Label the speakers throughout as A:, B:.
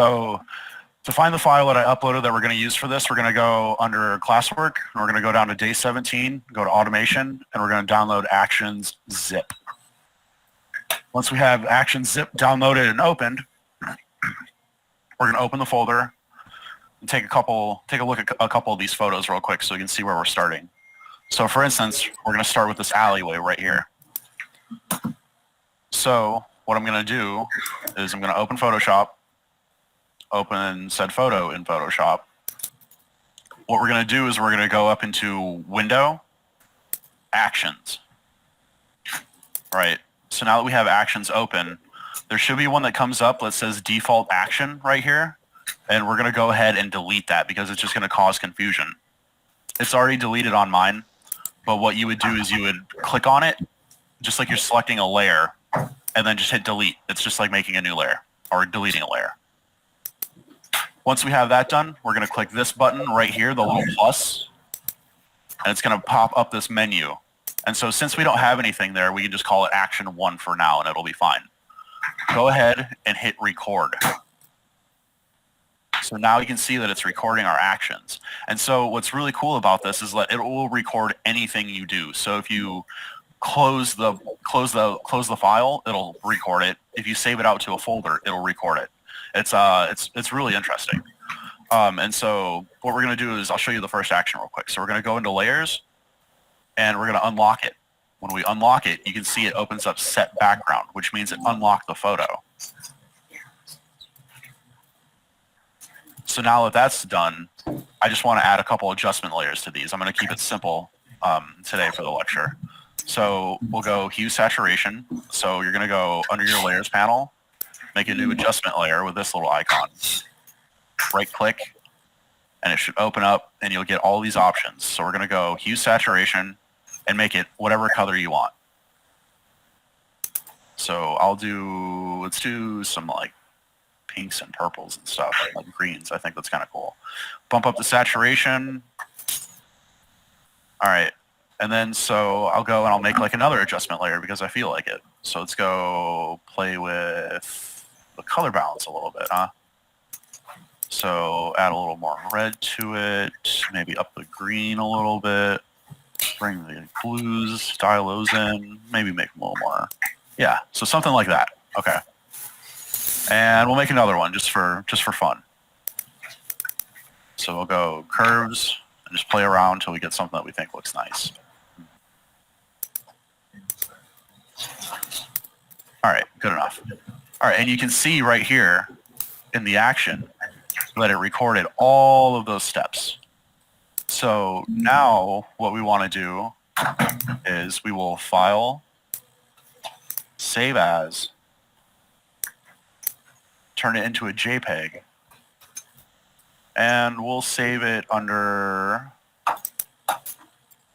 A: So to find the file that I uploaded that we're going to use for this, we're going to go under classwork, and we're going to go down to day 17, go to automation, and we're going to download actions zip. Once we have actions zip downloaded and opened, we're going to open the folder and take a look at a couple of these photos real quick so we can see where we're starting. So for instance, we're going to start with this alleyway right here. So what I'm going to do is I'm going to open Photoshop, open said photo in Photoshop. What we're going to do is we're going to go up into Window, Actions. Right. So now that we have Actions open, there should be one that comes up that says Default Action right here. And we're going to go ahead and delete that because it's just going to cause confusion. It's already deleted on mine, but what you would do is you would click on it, just like you're selecting a layer, and then just hit delete. It's just like making a new layer or deleting a layer. Once we have that done, we're going to click this button right here, the little plus, and it's going to pop up this menu. And so since we don't have anything there, we can just call it Action 1 for now, and it'll be fine. Go ahead and hit record. So now you can see that it's recording our actions. And so what's really cool about this is that it will record anything you do. So if you close the file, it'll record it. If you save it out to a folder, it'll record it. It's really interesting. And so what we're going to do is I'll show you the first action real quick. So we're going to go into layers and we're going to unlock it. When we unlock it, you can see it opens up set background, which means it unlocked the photo. So now that that's done, I just want to add a couple adjustment layers to these. I'm going to keep it simple today for the lecture. So we'll go hue saturation. So you're going to go under your layers panel, make a new adjustment layer with this little icon. Right click, and it should open up, and you'll get all these options. So we're going to go hue saturation and make it whatever color you want. So let's do some like pinks and purples and stuff, like greens. I think that's kind of cool. Bump up the saturation. All right. And then so I'll go and I'll make like another adjustment layer because I feel like it. So let's go play with the color balance a little bit, huh? So add a little more red to it, maybe up the green a little bit, bring the blues, dial those in, maybe make them a little more. Yeah, so something like that. Okay. And we'll make another one just for fun. So we'll go curves and just play around until we get something that we think looks nice. All right, good enough. All right, and you can see right here in the action that it recorded all of those steps. So now what we want to do is we will file, save as, turn it into a JPEG, and we'll save it under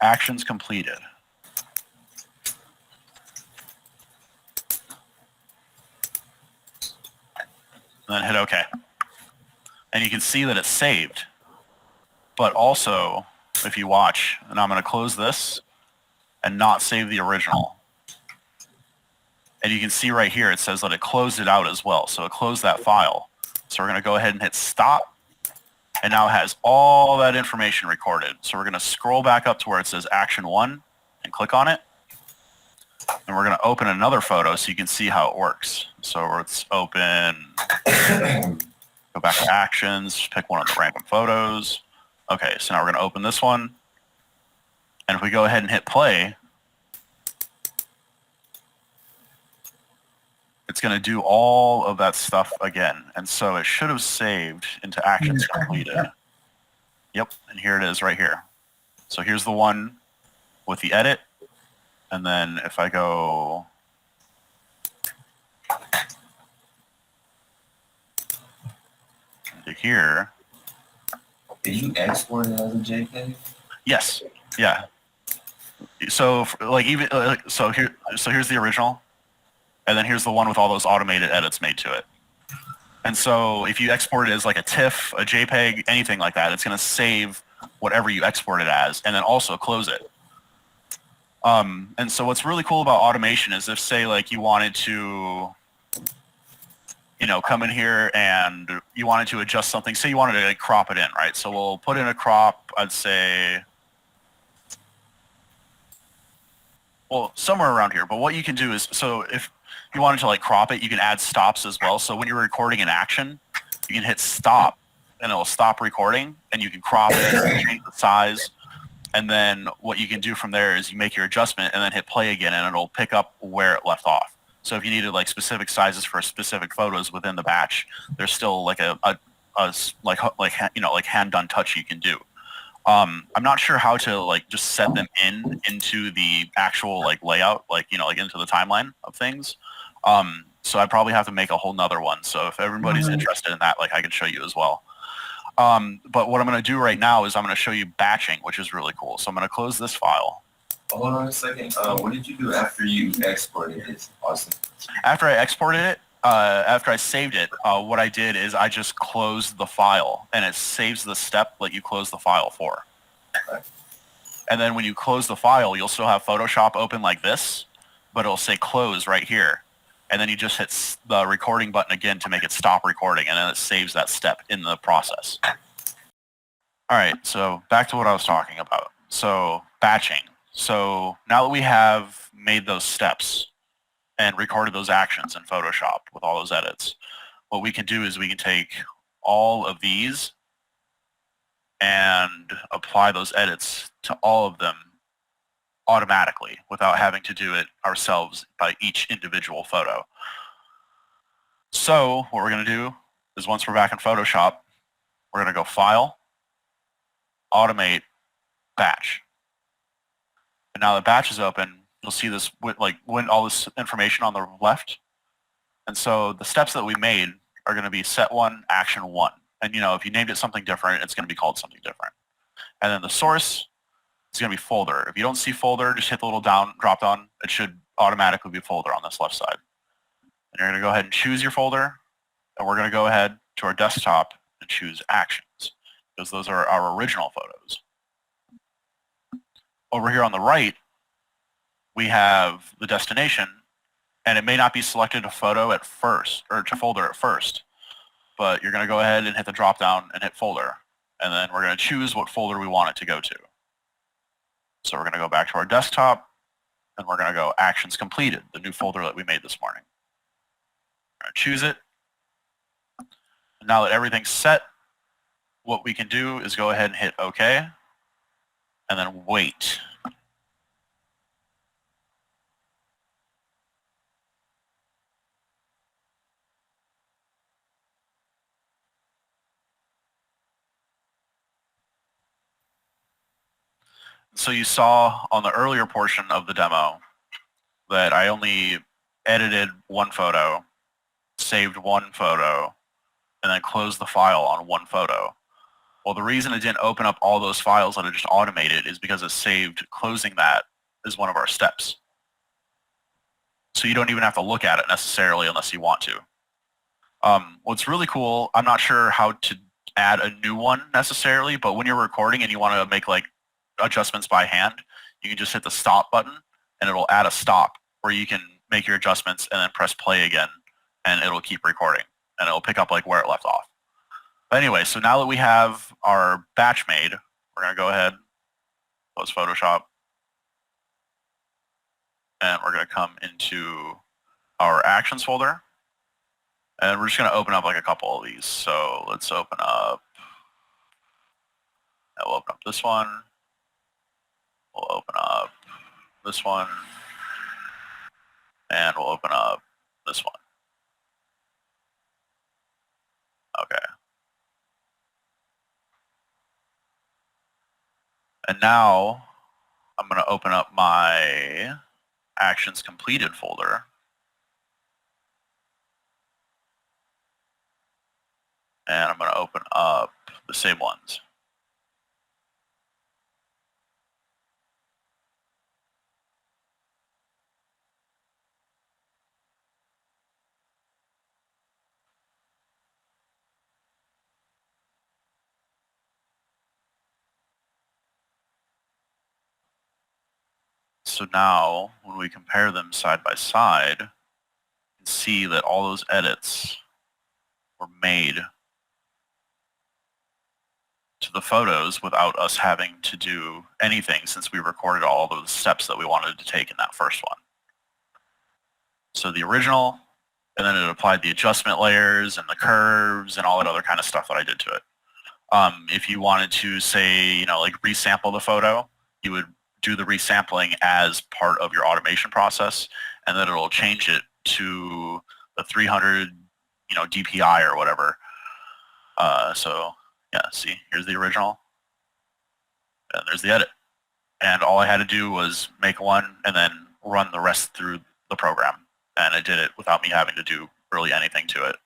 A: actions completed. And then hit OK. And you can see that it's saved. But also, if you watch, and I'm going to close this and not save the original. And you can see right here, it says that it closed it out as well. So it closed that file. So we're going to go ahead and hit stop. And now it has all that information recorded. So we're going to scroll back up to where it says Action 1 and click on it. And we're going to open another photo so you can see how it works. So let's open, go back to Actions, pick one of the random photos. Okay, so now we're going to open this one. And if we go ahead and hit play, it's going to do all of that stuff again. And so it should have saved into actions completed. Yep, and here it is right here. So here's the one with the edit. And then if I go into here.
B: Did you export it as a JPEG?
A: Yes, yeah. So like even so here's the original. And then here's the one with all those automated edits made to it. And so if you export it as like a TIFF, a JPEG, anything like that, it's going to save whatever you export it as and then also close it. And so what's really cool about automation is if, say, like you wanted to come in here and you wanted to adjust something. Say you wanted to like, crop it in, right? So we'll put in a crop, I'd say, well, somewhere around here. But what you can do is, so if you wanted to like crop it, you can add stops as well. So when you're recording an action, you can hit stop and it'll stop recording and you can crop it, change the size. And then what you can do from there is you make your adjustment and then hit play again and it'll pick up where it left off. So if you needed like specific sizes for specific photos within the batch, there's still like a like hand done touch you can do. I'm not sure how to like just set them into the actual like layout, like into the timeline of things. So I probably have to make a whole nother one. So if everybody's interested in that, like I can show you as well. But what I'm going to do right now is I'm going to show you batching, which is really cool. So I'm going to close this file.
B: Hold on a second. What did you do after you exported it, Austen?
A: After I exported it, after I saved it, what I did is I just closed the file, and it saves the step that you close the file for.
B: Okay.
A: And then when you close the file, you'll still have Photoshop open like this, but it'll say close right here. And then you just hit the recording button again to make it stop recording, and then it saves that step in the process. All right, so back to what I was talking about. So batching. So now that we have made those steps and recorded those actions in Photoshop with all those edits, what we can do is we can take all of these and apply those edits to all of them automatically without having to do it ourselves by each individual photo. So what we're going to do is once we're back in Photoshop, we're going to go File, Automate, Batch. And now that batch is open, you'll see this when all this information on the left. And so the steps that we made are going to be set one, action one. And if you named it something different, it's going to be called something different. And then the source is going to be folder. If you don't see folder, just hit the little drop down. It should automatically be folder on this left side. And you're going to go ahead and choose your folder. And we're going to go ahead to our desktop and choose actions because those are our original photos. Over here on the right, we have the destination, and it may not be selected to photo at first, or to folder at first, but you're going to go ahead and hit the drop down and hit folder, and then we're going to choose what folder we want it to go to. So we're going to go back to our desktop, and we're going to go actions completed, the new folder that we made this morning. We're going to choose it. And now that everything's set, what we can do is go ahead and hit OK, and then wait. So you saw on the earlier portion of the demo that I only edited one photo, saved one photo, and then closed the file on one photo. Well, the reason it didn't open up all those files that it just automated is because it saved closing that as one of our steps. So you don't even have to look at it necessarily unless you want to. What's really cool, I'm not sure how to add a new one necessarily, but when you're recording and you want to make like adjustments by hand, you can just hit the stop button and it'll add a stop where you can make your adjustments and then press play again and it'll keep recording and it'll pick up like where it left off. But anyway, so now that we have our batch made, we're going to go ahead, close Photoshop, and we're going to come into our actions folder. And we're just going to open up like a couple of these. So let's open up, we'll open up this one. We'll open up this one. And we'll open up this one. Okay. And now I'm going to open up my actions completed folder. And I'm going to open up the same ones. So now when we compare them side by side, you can see that all those edits were made to the photos without us having to do anything, since we recorded all of the steps that we wanted to take in that first one. So the original, and then it applied the adjustment layers and the curves and all that other kind of stuff that I did to it. If you wanted to say, like resample the photo, you would do the resampling as part of your automation process, and then it'll change it to the 300, DPI or whatever. So yeah, see, here's the original, and there's the edit. And all I had to do was make one and then run the rest through the program. And I did it without me having to do really anything to it.